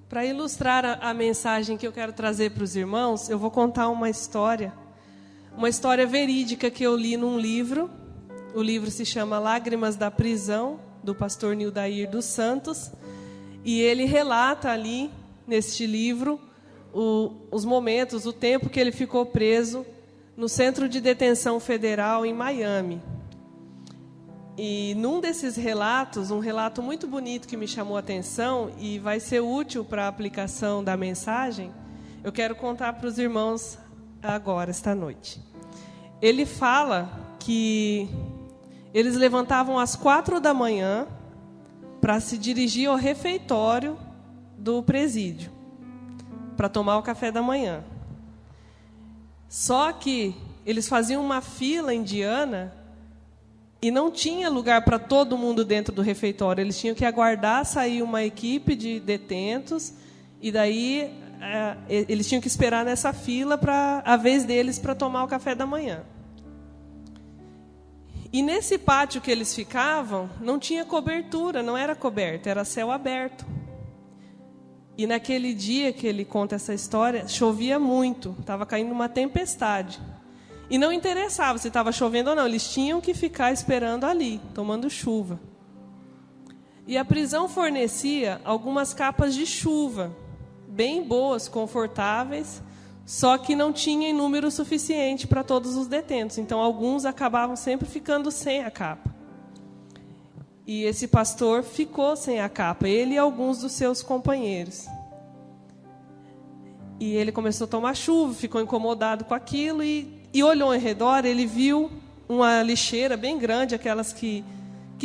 Para ilustrar a mensagem que eu quero trazer para os irmãos, eu vou contar uma história verídica que eu li num livro. O livro se chama Lágrimas da Prisão, do pastor Nildair dos Santos. E ele relata ali, neste livro, os momentos, o tempo que ele ficou preso no Centro de Detenção Federal em Miami. E num desses relatos, um relato muito bonito que me chamou a atenção e vai ser útil para a aplicação da mensagem, eu quero contar para os irmãos agora, esta noite. Ele fala que eles levantavam às 4 da manhã para se dirigir ao refeitório do presídio, para tomar o café da manhã. Só que eles faziam uma fila indiana e não tinha lugar para todo mundo dentro do refeitório. Eles tinham que aguardar sair uma equipe de detentos e daí eles tinham que esperar nessa fila para a vez deles para tomar o café da manhã. E nesse pátio que eles ficavam, não tinha cobertura, não era coberto, era céu aberto. E naquele dia que ele conta essa história, chovia muito, estava caindo uma tempestade. E não interessava se estava chovendo ou não, eles tinham que ficar esperando ali, tomando chuva. E a prisão fornecia algumas capas de chuva, bem boas, confortáveis, só que não tinha em número suficiente para todos os detentos. Então, alguns acabavam sempre ficando sem a capa. E esse pastor ficou sem a capa, ele e alguns dos seus companheiros. E ele começou a tomar chuva, ficou incomodado com aquilo e olhou ao redor. Ele viu uma lixeira bem grande, aquelas que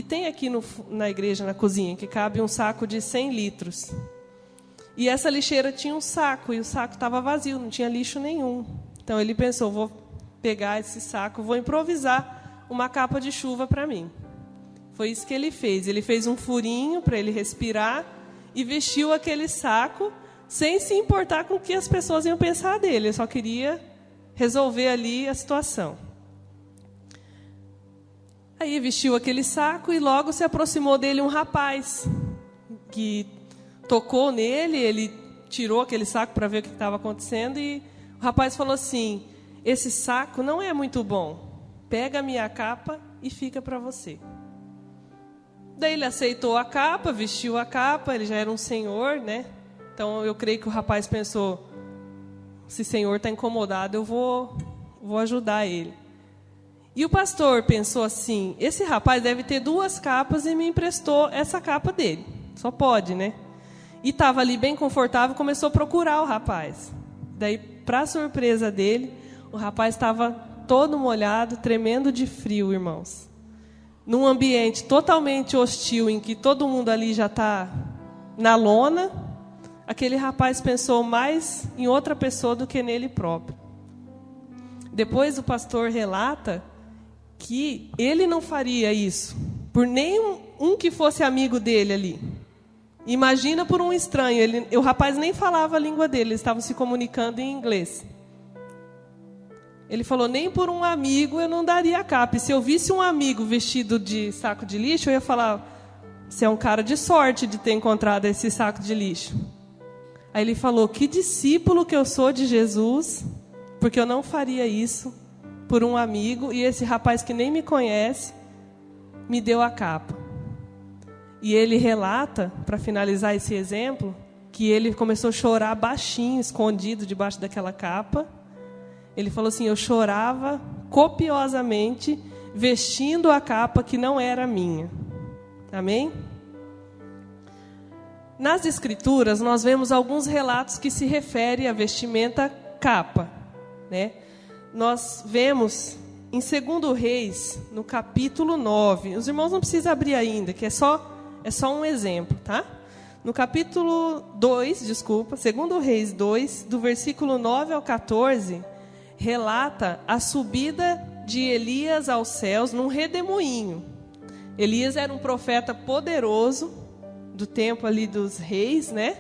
tem aqui na igreja, na cozinha, que cabe um saco de 100 litros. E essa lixeira tinha um saco, e o saco estava vazio, não tinha lixo nenhum. Então ele pensou, vou pegar esse saco, vou improvisar uma capa de chuva para mim. Foi isso que ele fez. Ele fez um furinho para ele respirar e vestiu aquele saco sem se importar com o que as pessoas iam pensar dele. Ele só queria resolver ali a situação. Aí vestiu aquele saco e logo se aproximou dele um rapaz que tocou nele. Ele tirou aquele saco para ver o que estava acontecendo e o rapaz falou assim: esse saco não é muito bom, pega a minha capa e fica para você. Daí ele aceitou a capa, vestiu a capa, ele já era um senhor, né? Então eu creio que o rapaz pensou, esse senhor está incomodado, eu vou ajudar ele. E o pastor pensou assim, esse rapaz deve ter 2 capas e me emprestou essa capa dele. Só pode, né? E estava ali bem confortável, começou a procurar o rapaz. Daí, para surpresa dele, o rapaz estava todo molhado, tremendo de frio, irmãos. Num ambiente totalmente hostil, em que todo mundo ali já está na lona, aquele rapaz pensou mais em outra pessoa do que nele próprio. Depois o pastor relata que ele não faria isso por nenhum que fosse amigo dele ali. Imagina por um estranho. O rapaz nem falava a língua dele, eles estavam se comunicando em inglês. Ele falou, nem por um amigo eu não daria a capa. E se eu visse um amigo vestido de saco de lixo, eu ia falar, você é um cara de sorte de ter encontrado esse saco de lixo. Aí ele falou, que discípulo que eu sou de Jesus, porque eu não faria isso por um amigo, e esse rapaz que nem me conhece, me deu a capa. E ele relata, para finalizar esse exemplo, que ele começou a chorar baixinho, escondido debaixo daquela capa. Ele falou assim, eu chorava copiosamente, vestindo a capa que não era minha. Amém? Nas Escrituras, nós vemos alguns relatos que se referem à vestimenta capa, né? Nós vemos em 2 Reis, no capítulo 9. Os irmãos não precisam abrir ainda, que é só um exemplo, tá? No capítulo 2, 2 Reis 2, do versículo 9 ao 14, relata a subida de Elias aos céus num redemoinho. Elias era um profeta poderoso, do tempo ali dos reis, né?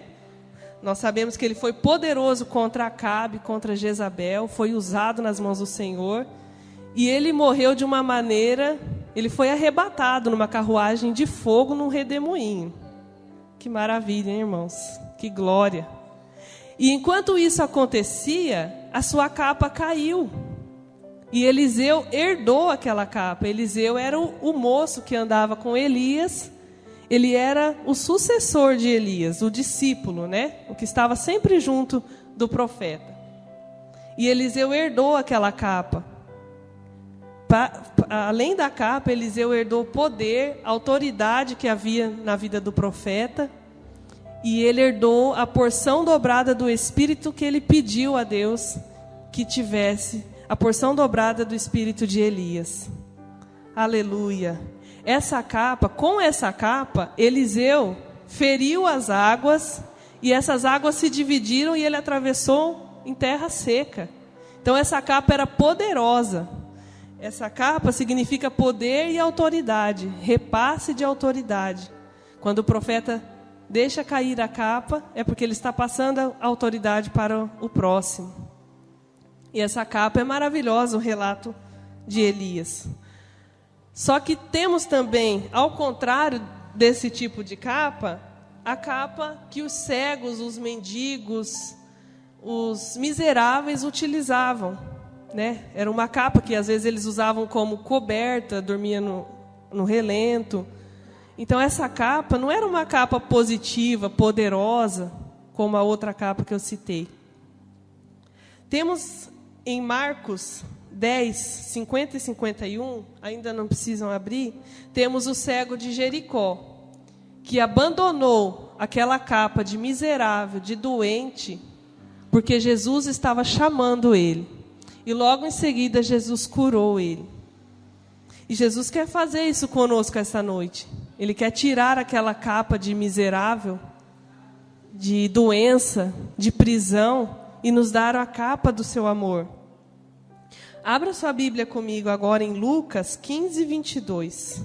Nós sabemos que ele foi poderoso contra Acabe, contra Jezabel, foi usado nas mãos do Senhor. E ele morreu de uma maneira, ele foi arrebatado numa carruagem de fogo num redemoinho. Que maravilha, hein, irmãos? Que glória! E enquanto isso acontecia, a sua capa caiu. E Eliseu herdou aquela capa. Eliseu era o moço que andava com Elias. Ele era o sucessor de Elias, o discípulo, né? O que estava sempre junto do profeta. E Eliseu herdou aquela capa. Além da capa, Eliseu herdou poder, autoridade que havia na vida do profeta. E ele herdou a porção dobrada do Espírito que ele pediu a Deus que tivesse. A porção dobrada do Espírito de Elias. Aleluia. Com essa capa, Eliseu feriu as águas. E essas águas se dividiram e ele atravessou em terra seca. Então essa capa era poderosa. Essa capa significa poder e autoridade, repasse de autoridade. Quando o profeta deixa cair a capa, é porque ele está passando a autoridade para o próximo. E essa capa é maravilhosa, o relato de Elias. Só que temos também, ao contrário desse tipo de capa, a capa que os cegos, os mendigos, os miseráveis utilizavam. Né? Era uma capa que às vezes eles usavam como coberta, dormia no relento. Então essa capa não era uma capa positiva, poderosa, como a outra capa que eu citei. Temos em Marcos 10, 50 e 51, ainda não precisam abrir, temos o cego de Jericó, que abandonou aquela capa de miserável, de doente, porque Jesus estava chamando ele. E logo em seguida Jesus curou ele. E Jesus quer fazer isso conosco essa noite. Ele quer tirar aquela capa de miserável, de doença, de prisão, e nos dar a capa do seu amor. Abra sua Bíblia comigo agora em Lucas 15, 22.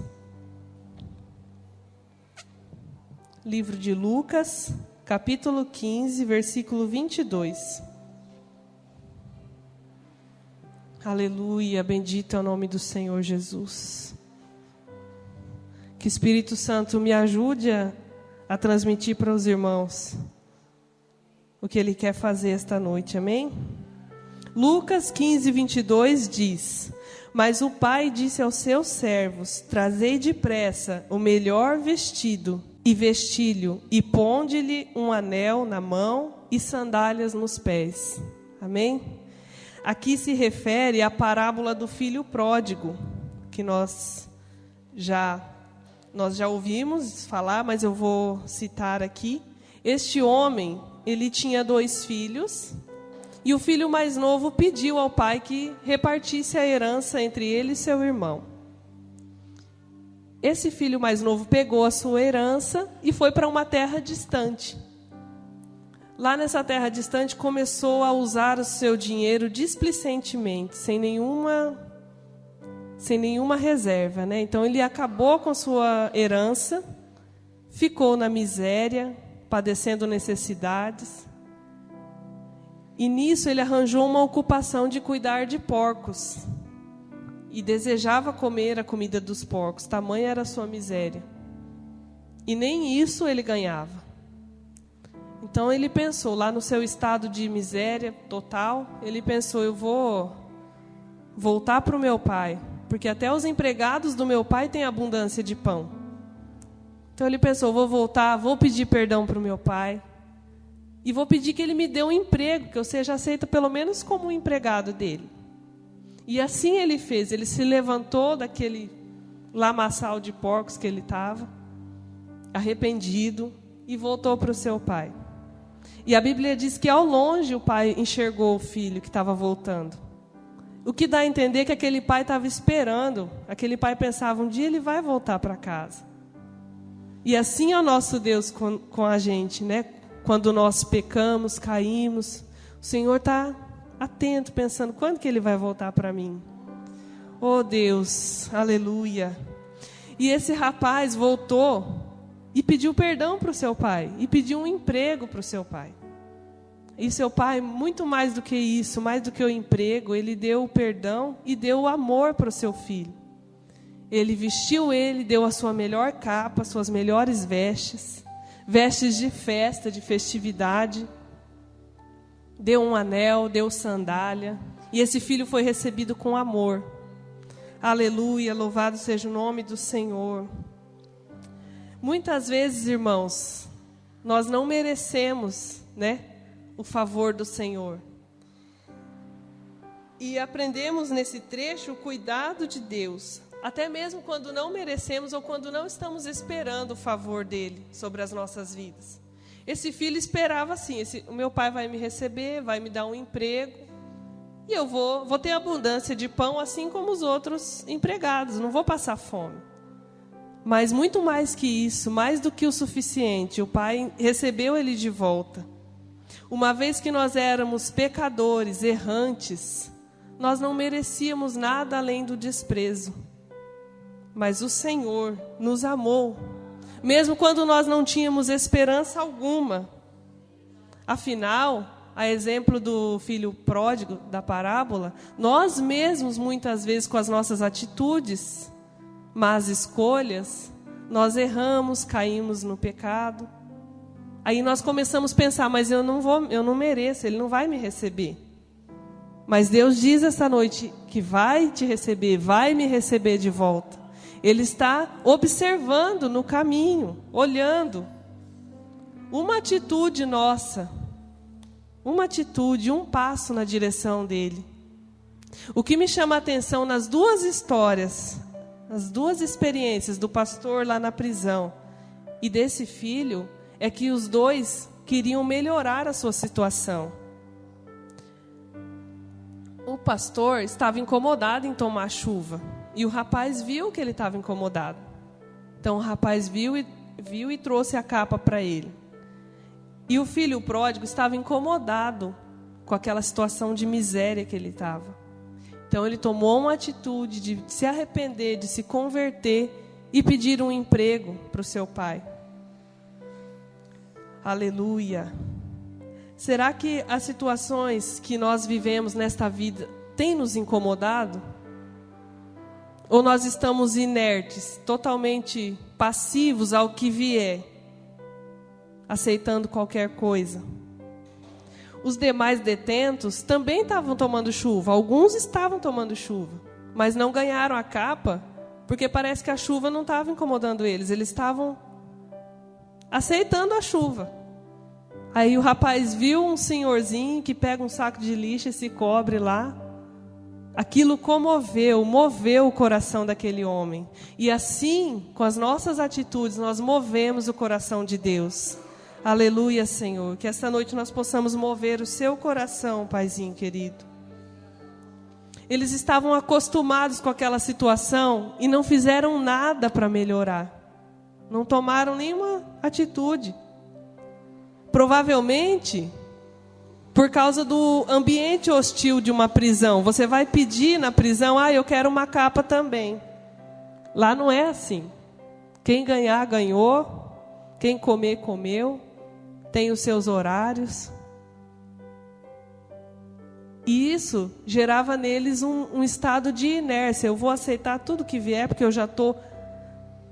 Livro de Lucas, capítulo 15, versículo 22. Aleluia, bendito é o nome do Senhor Jesus. Que Espírito Santo me ajude a transmitir para os irmãos o que Ele quer fazer esta noite, amém? Lucas 15, 22 diz: Mas o pai disse aos seus servos: Trazei depressa o melhor vestido e vestilho, e ponde-lhe um anel na mão e sandálias nos pés. Amém? Aqui se refere à parábola do filho pródigo, que nós já ouvimos falar, mas eu vou citar aqui. Este homem, ele tinha 2 filhos, e o filho mais novo pediu ao pai que repartisse a herança entre ele e seu irmão. Esse filho mais novo pegou a sua herança e foi para uma terra distante. Lá nessa terra distante, começou a usar o seu dinheiro displicentemente, sem nenhuma reserva, né? Então, ele acabou com sua herança, ficou na miséria, padecendo necessidades. E nisso, ele arranjou uma ocupação de cuidar de porcos. E desejava comer a comida dos porcos, tamanha era a sua miséria. E nem isso ele ganhava. Então ele pensou, lá no seu estado de miséria total, ele pensou: eu vou voltar para o meu pai, porque até os empregados do meu pai têm abundância de pão. Então ele pensou: vou voltar, vou pedir perdão para o meu pai, e vou pedir que ele me dê um emprego, que eu seja aceito pelo menos como um empregado dele. E assim ele fez, ele se levantou daquele lamaçal de porcos que ele estava, arrependido, e voltou para o seu pai. E a Bíblia diz que ao longe o pai enxergou o filho que estava voltando. O que dá a entender que aquele pai estava esperando. Aquele pai pensava: um dia ele vai voltar para casa. E assim é o nosso Deus com a gente, né? Quando nós pecamos, caímos, o Senhor está atento, pensando: quando que ele vai voltar para mim? Oh Deus, aleluia. E esse rapaz voltou e pediu perdão para o seu pai, e pediu um emprego para o seu pai. E seu pai, muito mais do que isso, mais do que o emprego, ele deu o perdão e deu o amor para o seu filho. Ele vestiu ele, deu a sua melhor capa, suas melhores vestes, vestes de festa, de festividade, deu um anel, deu sandália, e esse filho foi recebido com amor. Aleluia, louvado seja o nome do Senhor. Muitas vezes, irmãos, nós não merecemos, né, o favor do Senhor. E aprendemos nesse trecho o cuidado de Deus, até mesmo quando não merecemos ou quando não estamos esperando o favor dele sobre as nossas vidas. Esse filho esperava assim, o meu pai vai me receber, vai me dar um emprego, e eu vou ter abundância de pão assim como os outros empregados, não vou passar fome. Mas muito mais que isso, mais do que o suficiente, o pai recebeu ele de volta. Uma vez que nós éramos pecadores, errantes, nós não merecíamos nada além do desprezo. Mas o Senhor nos amou, mesmo quando nós não tínhamos esperança alguma. Afinal, a exemplo do filho pródigo da parábola, nós mesmos, muitas vezes, com as nossas atitudes, más escolhas, nós erramos, caímos no pecado. Aí nós começamos a pensar, mas eu não mereço, ele não vai me receber. Mas Deus diz essa noite que vai te receber, vai me receber de volta. Ele está observando no caminho, olhando. Uma atitude nossa, uma atitude, um passo na direção dele. O que me chama a atenção nas duas histórias, as duas experiências do pastor lá na prisão e desse filho, é que os dois queriam melhorar a sua situação. O pastor estava incomodado em tomar chuva. E o rapaz viu que ele estava incomodado. Então o rapaz viu e trouxe a capa para ele. E o filho pródigo estava incomodado com aquela situação de miséria que ele estava. Então ele tomou uma atitude de se arrepender, de se converter e pedir um emprego para o seu pai. Aleluia. Será que as situações que nós vivemos nesta vida têm nos incomodado? Ou nós estamos inertes, totalmente passivos ao que vier, aceitando qualquer coisa? Os demais detentos também estavam tomando chuva. Alguns estavam tomando chuva, mas não ganharam a capa, porque parece que a chuva não estava incomodando eles. Eles estavam aceitando a chuva. Aí o rapaz viu um senhorzinho que pega um saco de lixo e se cobre lá. Aquilo moveu o coração daquele homem. E assim, com as nossas atitudes, nós movemos o coração de Deus. Aleluia, Senhor. Que esta noite nós possamos mover o seu coração, Paizinho querido. Eles estavam acostumados com aquela situação e não fizeram nada para melhorar. Não tomaram nenhuma atitude. Provavelmente, por causa do ambiente hostil de uma prisão. Você vai pedir na prisão, eu quero uma capa também. Lá não é assim. Quem ganhar, ganhou. Quem comer, comeu. Tem os seus horários. E isso gerava neles um estado de inércia. Eu vou aceitar tudo que vier, porque eu já estou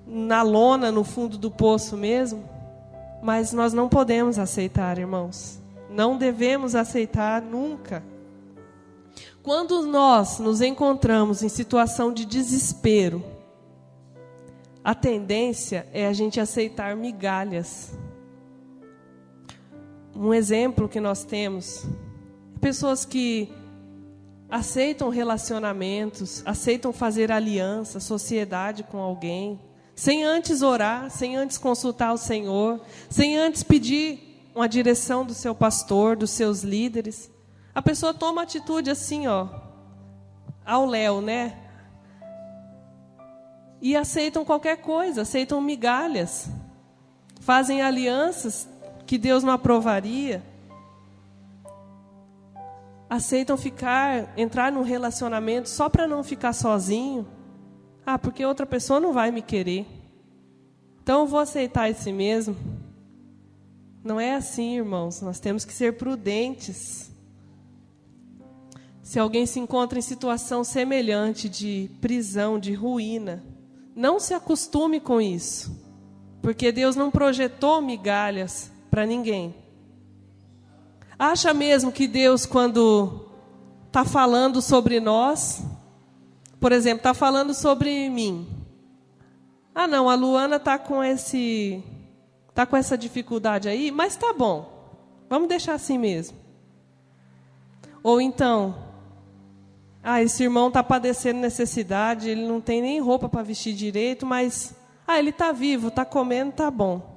na lona, no fundo do poço mesmo. Mas nós não podemos aceitar, irmãos. Não devemos aceitar nunca. Quando nós nos encontramos em situação de desespero, a tendência é a gente aceitar migalhas. Um exemplo que nós temos, pessoas que aceitam relacionamentos, aceitam fazer aliança, sociedade com alguém, sem antes orar, sem antes consultar o Senhor, sem antes pedir uma direção do seu pastor, dos seus líderes. A pessoa toma atitude assim, ao léu, né? E aceitam qualquer coisa, aceitam migalhas. Fazem alianças que Deus não aprovaria. Aceitam entrar num relacionamento só para não ficar sozinho. Porque outra pessoa não vai me querer. Então eu vou aceitar esse mesmo. Não é assim, irmãos. Nós temos que ser prudentes. Se alguém se encontra em situação semelhante de prisão, de ruína, não se acostume com isso. Porque Deus não projetou migalhas para ninguém. Acha mesmo que Deus, quando está falando sobre nós, por exemplo, está falando sobre mim. Ah, não, a Luana está com essa dificuldade aí, mas tá bom, vamos deixar assim mesmo. Ou então, esse irmão está padecendo necessidade, ele não tem nem roupa para vestir direito, mas ele está vivo, está comendo, tá bom.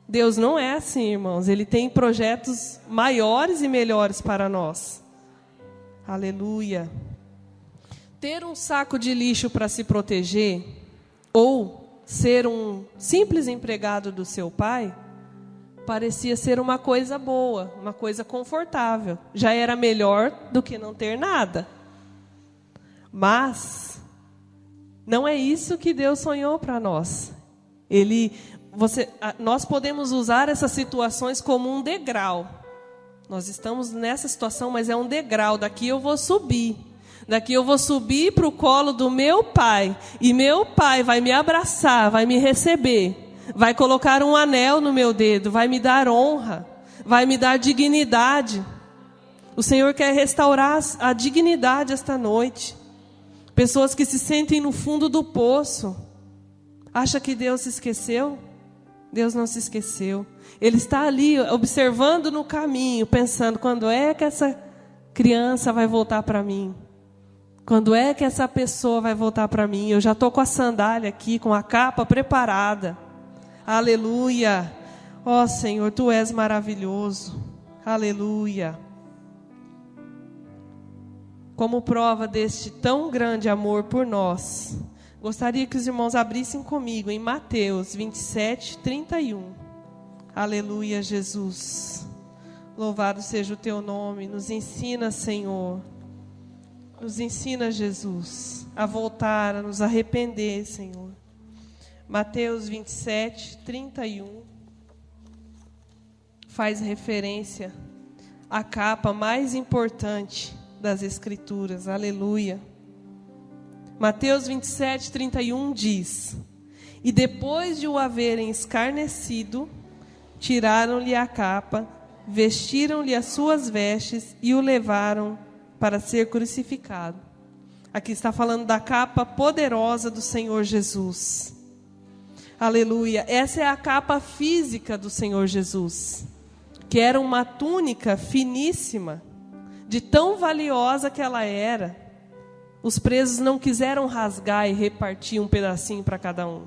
Deus não é assim, irmãos. Ele tem projetos maiores e melhores para nós. Aleluia. Ter um saco de lixo para se proteger, ou ser um simples empregado do seu pai, parecia ser uma coisa boa, uma coisa confortável. Já era melhor do que não ter nada. Mas não é isso que Deus sonhou para nós. Nós podemos usar essas situações como um degrau. Nós estamos nessa situação, mas é um degrau. Daqui eu vou subir. Daqui eu vou subir para o colo do meu pai. E meu pai vai me abraçar, vai me receber. Vai colocar um anel no meu dedo, vai me dar honra, vai me dar dignidade. O Senhor quer restaurar a dignidade esta noite. Pessoas que se sentem no fundo do poço. Acha que Deus se esqueceu? Deus não se esqueceu. Ele está ali observando no caminho, pensando, quando é que essa criança vai voltar para mim? Quando é que essa pessoa vai voltar para mim? Eu já estou com a sandália aqui, com a capa preparada. Aleluia. Ó Senhor, Tu és maravilhoso. Aleluia. Como prova deste tão grande amor por nós, gostaria que os irmãos abrissem comigo em Mateus 27, 31. Aleluia, Jesus. Louvado seja o Teu nome. Nos ensina, Senhor. Nos ensina, Jesus, a voltar, a nos arrepender, Senhor. Mateus 27, 31. Faz referência à capa mais importante das Escrituras. Aleluia. Mateus 27, 31 diz: E depois de o haverem escarnecido, tiraram-lhe a capa, vestiram-lhe as suas vestes e o levaram para ser crucificado. Aqui está falando da capa poderosa do Senhor Jesus. Aleluia. Essa é a capa física do Senhor Jesus, que era uma túnica finíssima, de tão valiosa que ela era. Os presos não quiseram rasgar e repartir um pedacinho para cada um.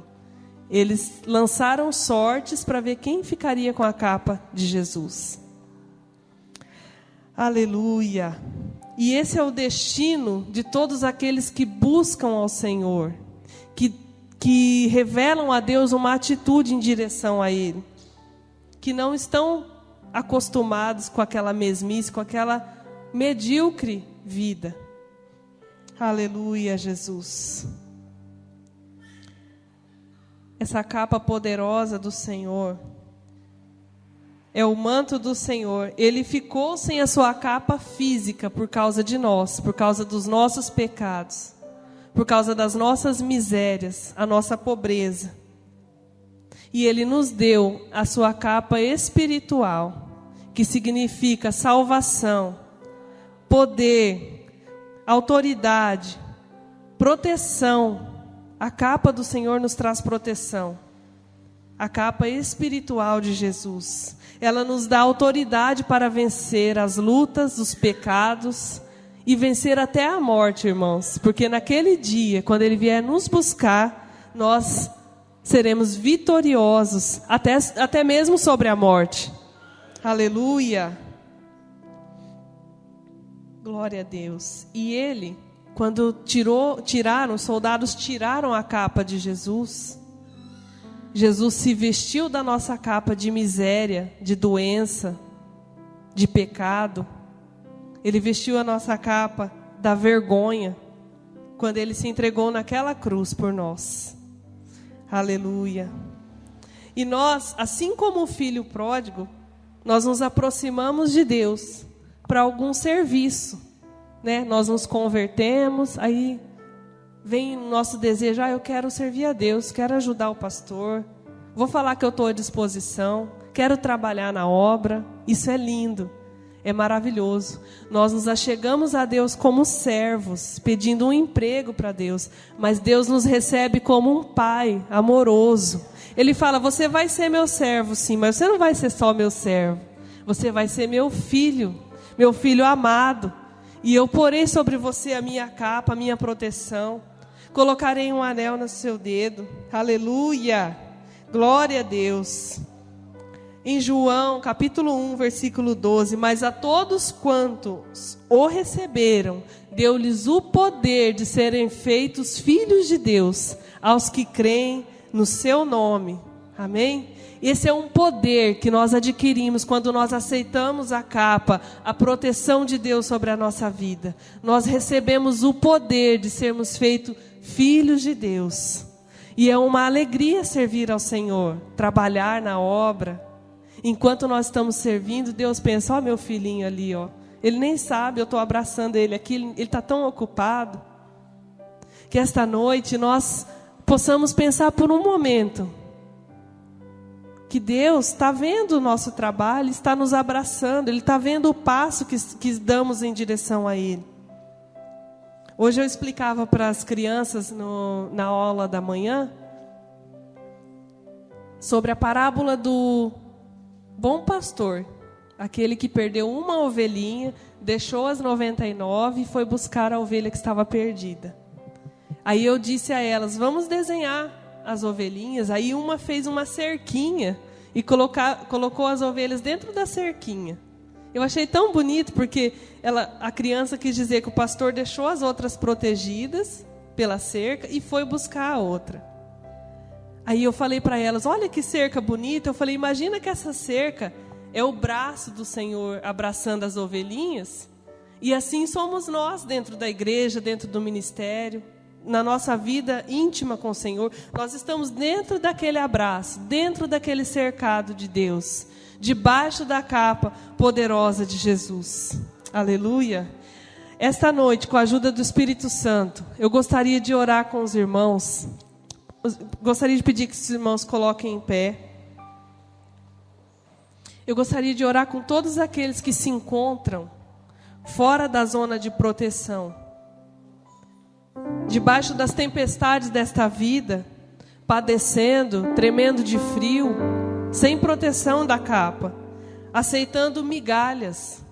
Eles lançaram sortes para ver quem ficaria com a capa de Jesus. Aleluia. E esse é o destino de todos aqueles que buscam ao Senhor, que revelam a Deus uma atitude em direção a Ele, que não estão acostumados com aquela mesmice, com aquela medíocre vida. Aleluia, Jesus. Essa capa poderosa do Senhor é o manto do Senhor. Ele ficou sem a sua capa física por causa de nós, por causa dos nossos pecados, por causa das nossas misérias, a nossa pobreza. E Ele nos deu a sua capa espiritual, que significa salvação, poder, autoridade, proteção. A capa do Senhor nos traz proteção. A capa espiritual de Jesus. Ela nos dá autoridade para vencer as lutas, os pecados e vencer até a morte, irmãos. Porque naquele dia, quando Ele vier nos buscar, nós seremos vitoriosos, até mesmo sobre a morte. Aleluia. Glória a Deus. E Ele, quando os soldados tiraram a capa de Jesus, Jesus se vestiu da nossa capa de miséria, de doença, de pecado. Ele vestiu a nossa capa da vergonha, quando Ele se entregou naquela cruz por nós. Aleluia. E nós, assim como o filho pródigo, nós nos aproximamos de Deus para algum serviço, né? Nós nos convertemos, aí vem o nosso desejo, eu quero servir a Deus, quero ajudar o pastor, vou falar que eu estou à disposição, quero trabalhar na obra. Isso é lindo, é maravilhoso. Nós nos achegamos a Deus como servos, pedindo um emprego para Deus, mas Deus nos recebe como um pai amoroso. Ele fala, você vai ser meu servo sim, mas você não vai ser só meu servo, você vai ser meu filho amado, e eu porei sobre você a minha capa, a minha proteção, colocarei um anel no seu dedo, aleluia, glória a Deus. Em João, capítulo 1, versículo 12, mas a todos quantos o receberam, deu-lhes o poder de serem feitos filhos de Deus, aos que creem no seu nome, amém? Esse é um poder que nós adquirimos quando nós aceitamos a capa, a proteção de Deus sobre a nossa vida. Nós recebemos o poder de sermos feitos filhos de Deus. E é uma alegria servir ao Senhor, trabalhar na obra. Enquanto nós estamos servindo, Deus pensa, ó meu filhinho ali, ó. Ele nem sabe, eu estou abraçando ele aqui, ele está tão ocupado. Que esta noite nós possamos pensar por um momento que Deus está vendo o nosso trabalho, está nos abraçando, Ele está vendo o passo que damos em direção a Ele. Hoje eu explicava para as crianças na aula da manhã sobre a parábola do bom pastor, aquele que perdeu uma ovelhinha, deixou as 99 e foi buscar a ovelha que estava perdida. Aí eu disse a elas, vamos desenhar as ovelhinhas. Aí uma fez uma cerquinha e colocou as ovelhas dentro da cerquinha. Eu achei tão bonito, porque a criança quis dizer que o pastor deixou as outras protegidas pela cerca e foi buscar a outra. Aí eu falei para elas, olha que cerca bonita. Eu falei, imagina que essa cerca é o braço do Senhor abraçando as ovelhinhas. E assim somos nós dentro da igreja, dentro do ministério, na nossa vida íntima com o Senhor. Nós estamos dentro daquele abraço, dentro daquele cercado de Deus, debaixo da capa poderosa de Jesus. Aleluia. Esta noite, com a ajuda do Espírito Santo, eu gostaria de orar com os irmãos. Gostaria de pedir que os irmãos coloquem em pé. Eu gostaria de orar com todos aqueles que se encontram fora da zona de proteção, debaixo das tempestades desta vida, padecendo, tremendo de frio, sem proteção da capa, aceitando migalhas.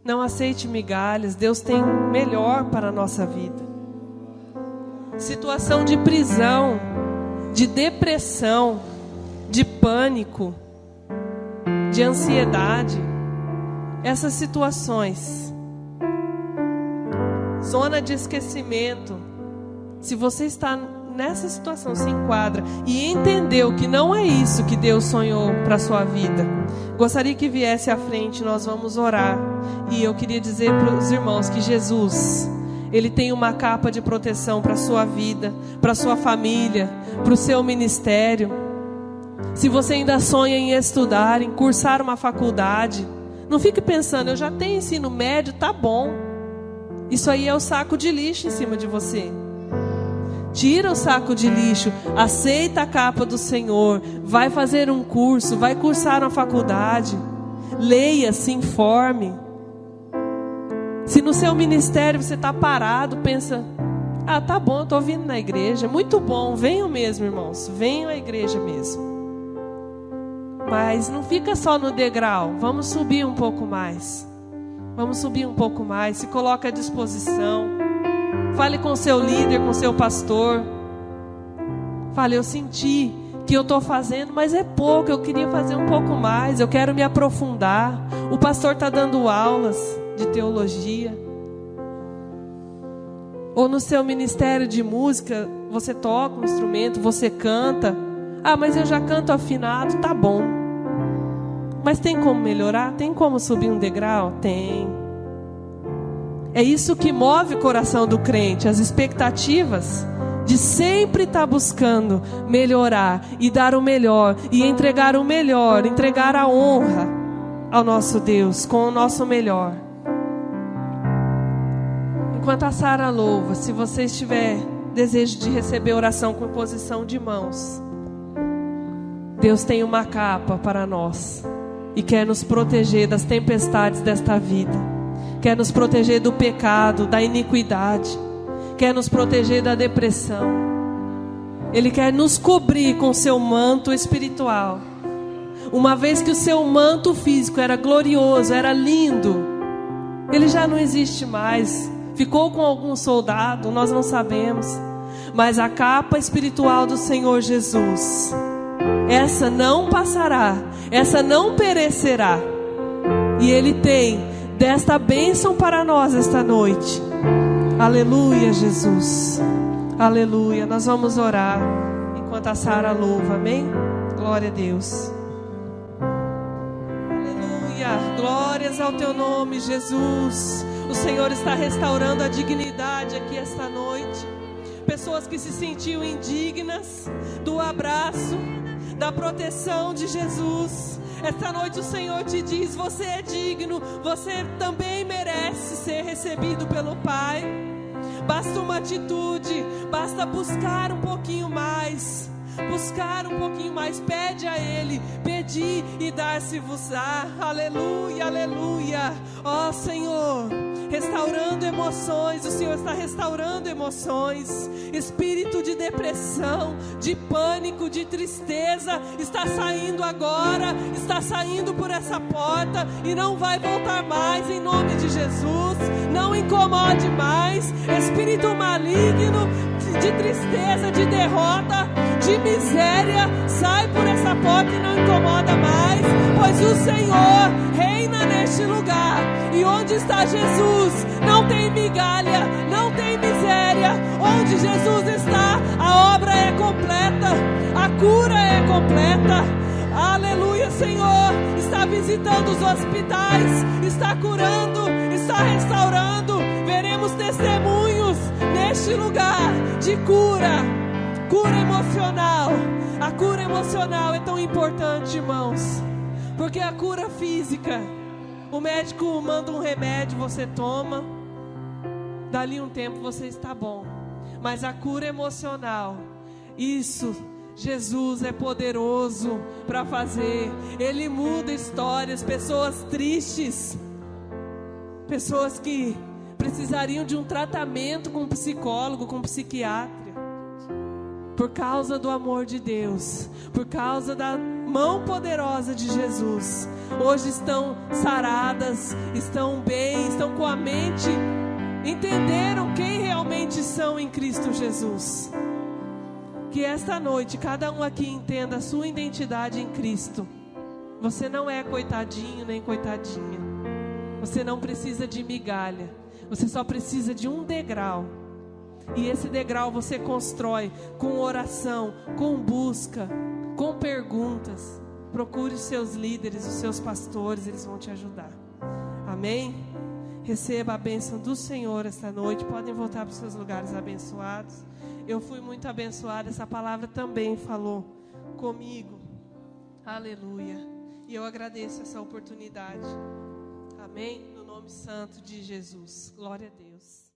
Não aceite migalhas, Deus tem melhor para a nossa vida. Situação de prisão, de depressão, de pânico, de ansiedade, essas situações, zona de esquecimento. Se você está nessa situação, se enquadra e entendeu que não é isso que Deus sonhou para a sua vida, gostaria que viesse à frente, nós vamos orar. E eu queria dizer para os irmãos que Jesus, Ele tem uma capa de proteção para a sua vida, para a sua família, para o seu ministério. Se você ainda sonha em estudar, em cursar uma faculdade, não fique pensando, eu já tenho ensino médio, tá bom. Isso aí é o saco de lixo em cima de você. Tira o saco de lixo, aceita a capa do Senhor, vai fazer um curso, vai cursar uma faculdade, leia, se informe. Se no seu ministério você está parado, pensa, tá bom, eu estou vindo na igreja, muito bom, venham mesmo, irmãos, venham à igreja mesmo. Mas não fica só no degrau, vamos subir um pouco mais. Vamos subir um pouco mais, se coloque à disposição. Fale com seu líder, com seu pastor. Fale, eu senti que eu estou fazendo, mas é pouco, eu queria fazer um pouco mais, eu quero me aprofundar. O pastor está dando aulas de teologia. Ou no seu ministério de música, você toca um instrumento, você canta. Mas eu já canto afinado, tá bom. Mas tem como melhorar? Tem como subir um degrau? Tem. É isso que move o coração do crente, as expectativas de sempre estar buscando melhorar e dar o melhor e entregar o melhor, entregar a honra ao nosso Deus com o nosso melhor. Enquanto a Sara louva, se você estiver desejo de receber oração com imposição de mãos, Deus tem uma capa para nós e quer nos proteger das tempestades desta vida, quer nos proteger do pecado, da iniquidade, quer nos proteger da depressão. Ele quer nos cobrir com seu manto espiritual. Uma vez que o seu manto físico era glorioso, era lindo, ele já não existe mais. Ficou com algum soldado, nós não sabemos. Mas a capa espiritual do Senhor Jesus, essa não passará, essa não perecerá. E Ele tem desta bênção para nós esta noite. Aleluia, Jesus. Aleluia. Nós vamos orar enquanto a Sara louva, amém? Glória a Deus. Aleluia. Glórias ao teu nome, Jesus. O Senhor está restaurando a dignidade aqui esta noite. Pessoas que se sentiam indignas do abraço, da proteção de Jesus. Esta noite o Senhor te diz: você é digno, você também merece ser recebido pelo Pai. Basta uma atitude, basta buscar um pouquinho mais. Buscar um pouquinho mais, pede a Ele, pedir e dar-se-vos-á. Aleluia, aleluia. Ó Senhor, restaurando emoções, o Senhor está restaurando emoções. Espírito de depressão, de pânico, de tristeza, está saindo agora, está saindo por essa porta e não vai voltar mais, em nome de Jesus. Não incomode mais. Espírito maligno, de tristeza, de derrota, de miséria, sai por essa porta e não incomoda mais, pois o Senhor reina neste lugar. E onde está Jesus, não tem migalha, não tem miséria. Onde Jesus está, a obra é completa, a cura é completa. Aleluia, Senhor, está visitando os hospitais, está curando, está restaurando. Veremos testemunhos neste lugar de cura, cura emocional. A cura emocional é tão importante, irmãos, porque a cura física, o médico manda um remédio, você toma, dali um tempo você está bom. Mas a cura emocional, isso Jesus é poderoso para fazer. Ele muda histórias. Pessoas tristes, pessoas que precisariam de um tratamento com um psicólogo, com um psiquiatra, por causa do amor de Deus, por causa da mão poderosa de Jesus, hoje estão saradas, estão bem, estão com a mente, entenderam quem realmente são em Cristo Jesus. Que esta noite cada um aqui entenda a sua identidade em Cristo. Você não é coitadinho nem coitadinha. Você não precisa de migalha. Você só precisa de um degrau. E esse degrau você constrói com oração, com busca, com perguntas. Procure os seus líderes, os seus pastores, eles vão te ajudar. Amém? Receba a bênção do Senhor esta noite. Podem voltar para os seus lugares abençoados. Eu fui muito abençoada, essa palavra também falou comigo. Aleluia. E eu agradeço essa oportunidade. Amém? No nome santo de Jesus. Glória a Deus.